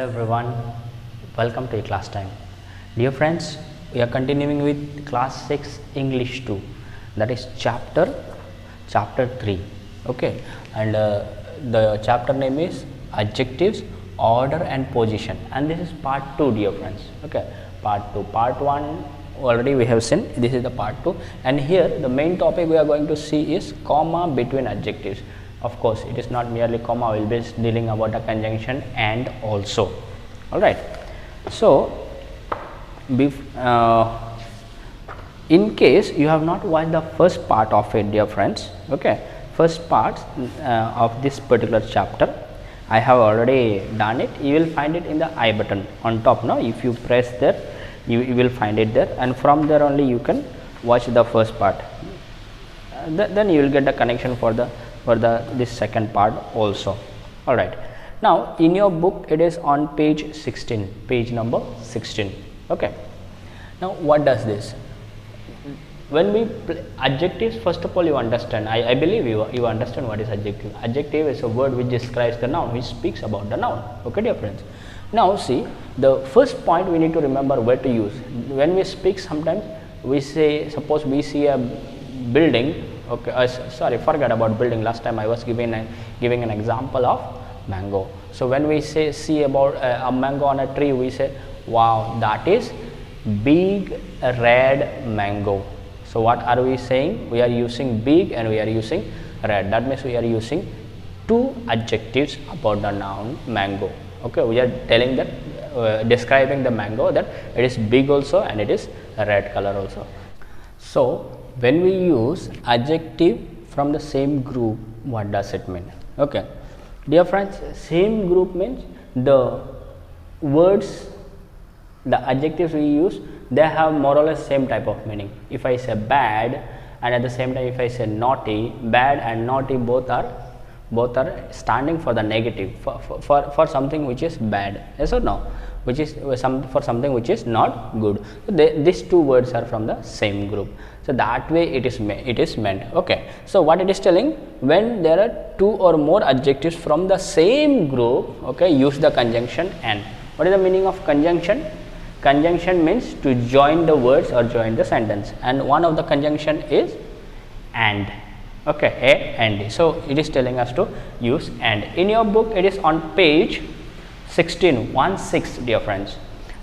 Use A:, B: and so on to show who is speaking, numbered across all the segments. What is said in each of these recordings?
A: everyone, welcome to class time. Dear friends, we are continuing with class 6 English 2, that is chapter 3. Okay, and the chapter name is adjectives, order and position, and this is part 2, dear friends. Okay, part 2. Part 1 already we have seen, this is the part 2, and here the main topic we are going to see is comma between adjectives. Of course, it is not merely comma, we will be dealing about a conjunction and also. Alright. So, in case you have not watched the first part of it, dear friends, okay, first part of this particular chapter, I have already done it. You will find it in the I button on top. Now, if you press there, you will find it there, and from there only you can watch the first part. Then you will get the connection for this second part also. All right, now in your book it is on page 16, page number 16. Okay, now what does this, when we adjectives, first of all you understand, I believe you understand what is adjective. Adjective is a word which describes the noun, which speaks about the noun. Okay, dear friends, now see, the first point we need to remember where to use. When we speak, sometimes we say, suppose we see a building. Okay, sorry, forget about building. Last time I was giving an example of mango. So when we see about a mango on a tree, we say, wow, that is big red mango. So what are we saying? We are using big and we are using red. That means we are using two adjectives about the noun mango. Okay, we are telling that describing the mango, that it is big also and it is red color also. So when we use adjective from the same group, what does it mean? Okay, dear friends, same group means the words, the adjectives we use, they have more or less same type of meaning. If I say bad, and at the same time if I say naughty, bad and naughty both are standing for the negative, for something which is bad, yes or no, which is for something which is not good. So these two words are from the same group. So that way it is meant. Okay, so what it is telling, when there are two or more adjectives from the same group, okay, use the conjunction and. What is the meaning of conjunction? Conjunction means to join the words or join the sentence, and one of the conjunction is and. Okay, a and. So it is telling us to use and. In your book it is on page 16, 16, dear friends.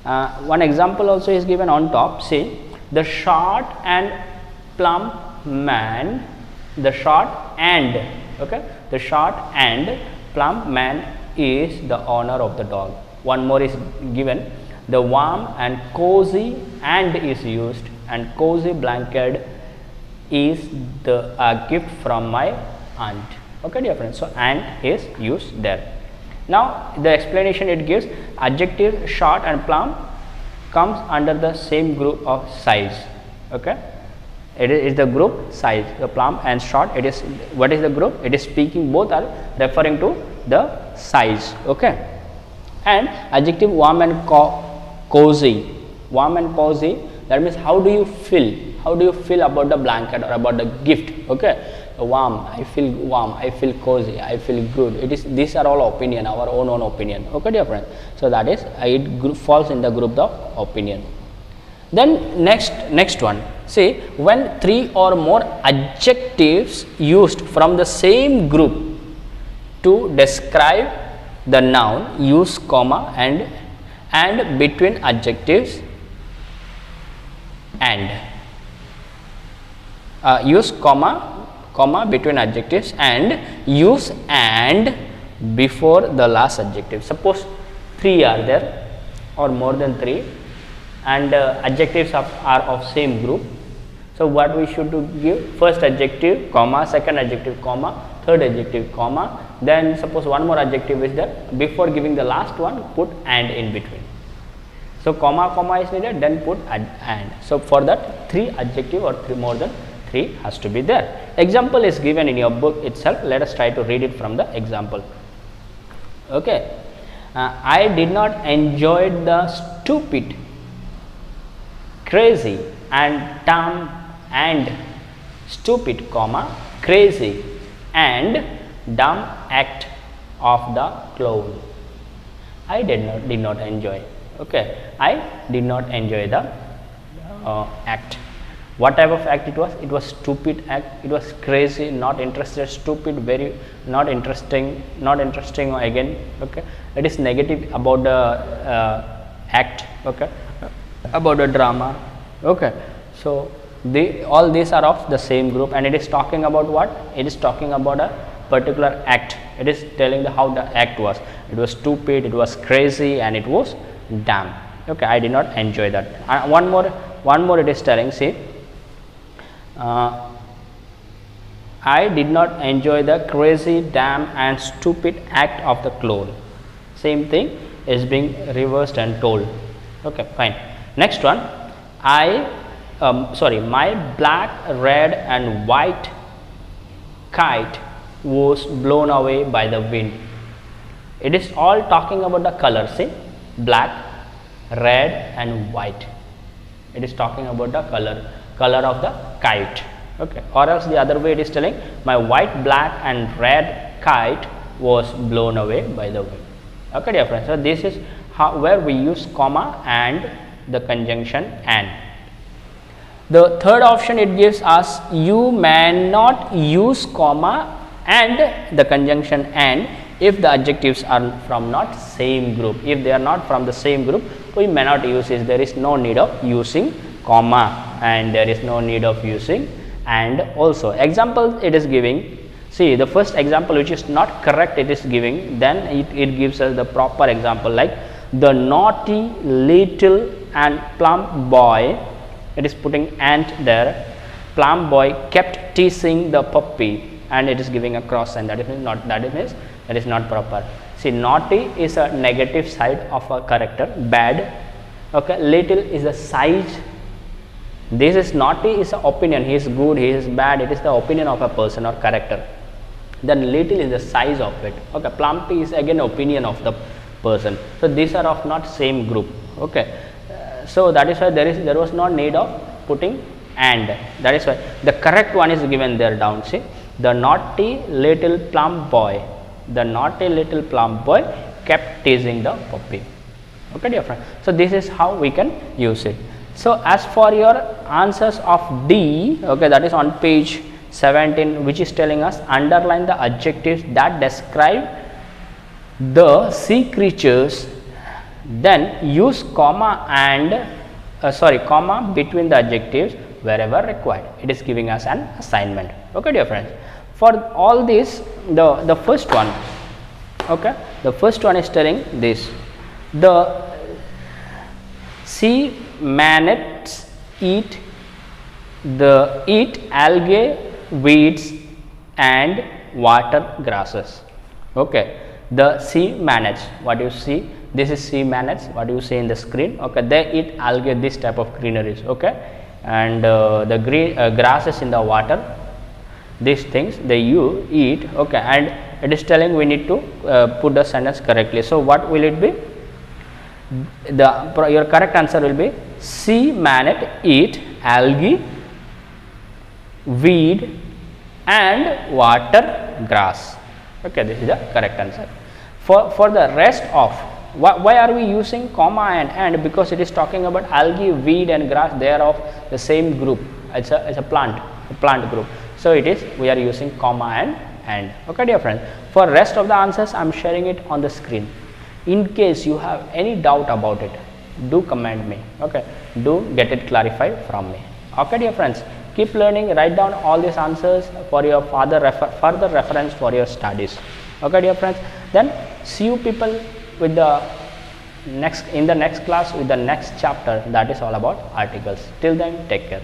A: One example also is given on top. See, the short and plump man, the short and, okay, the short and plump man is the owner of the dog. One more is given, the warm and cozy and is used, and cozy blanket is the gift from my aunt. Okay, dear friends, so and is used there. Now the explanation it gives, adjective short and plump comes under the same group of size. Okay, it is the group size, the plump and short. It is, what is the group? It is speaking, both are referring to the size. Okay, and adjective warm and cozy. Warm and cozy, that means how do you feel? How do you feel about the blanket or about the gift? Okay, warm, I feel warm, I feel cozy, I feel good. It is, these are all opinion, our own opinion. Okay, dear friends, so that is it falls in the group of opinion. Then next one, see, when three or more adjectives used from the same group to describe the noun, use comma and between adjectives and. Use comma between adjectives and use and before the last adjective. Suppose three are there or more than three, and adjectives are of same group. So what we should do, give first adjective comma, second adjective comma, third adjective comma, then suppose one more adjective is there, before giving the last one put and in between. So comma is needed, then put and. So for that, three adjective or more than three has to be there. Example is given in your book itself. Let us try to read it from the example. Okay, I did not enjoy the stupid, crazy and dumb and stupid comma crazy and dumb act of the clown. I did not enjoy. Okay, I did not enjoy the act. What type of act it was? It was stupid act. It was crazy, not interested, stupid, very not interesting, not interesting again. Okay, it is negative about the act. Okay, about the drama. Okay, so all these are of the same group, and it is talking about what? It is talking about a particular act. It is telling how the act was. It was stupid, it was crazy, and it was damn. Okay, I did not enjoy that. One more it is telling, see, I did not enjoy the crazy, damn and stupid act of the clown. Same thing is being reversed and told. Okay, fine. Next one, my black, red and white kite was blown away by the wind. It is all talking about the color, see, black, red and white. It is talking about the color of the kite. Okay, or else the other way it is telling my white, black and red kite was blown away by the wind. Okay, dear friends, so this is where we use comma and the conjunction and. The third option, it gives us you may not use comma and the conjunction and if the adjectives are from not same group. If they are not from the same group, we may not use it. There is no need of using comma and there is no need of using and also. Example it is giving, see the first example which is not correct it is giving, then it gives us the proper example like the naughty little and plump boy, it is putting ant there, plump boy kept teasing the puppy and it is giving a cross sign, that is not proper. See, naughty is a negative side of a character, bad. Okay, little is the size. This is naughty is an opinion, he is good, he is bad, it is the opinion of a person or character. Then little is the size of it. Okay, plumpy is again opinion of the person. So these are of not same group. Okay, so that is why there was no need of putting and. That is why the correct one is given there down. See, the naughty little plump boy. The naughty little plump boy kept teasing the puppy. Okay, dear friend. So this is how we can use it. So as for your answers of D, okay, that is on page 17, which is telling us underline the adjectives that describe the sea creatures, then use comma and comma between the adjectives wherever required. It is giving us an assignment. Okay, dear friends. For all this, the first one, okay, the first one is telling this: the sea manates eat algae, weeds and water grasses. Okay, the sea manates, what you see, this is sea manates, what you see in the screen. Okay, they eat algae, this type of greeneries. Okay, and the green grasses in the water, these things they eat. Okay, and it is telling we need to put the sentence correctly. So what will it be? Your correct answer will be sea manat eat algae, weed and water grass. Okay, this is the correct answer. For the rest of, why are we using comma and? Because it is talking about algae, weed and grass, they are of the same group. It's a plant group. So it is, we are using comma and. Okay, dear friends, for rest of the answers I am sharing it on the screen. In case you have any doubt about it, do comment me. Okay, do get it clarified from me. Okay, dear friends, keep learning, write down all these answers for your further reference for your studies. Okay, dear friends, then see you people with in the next class with the next chapter, that is all about articles. Till then, take care.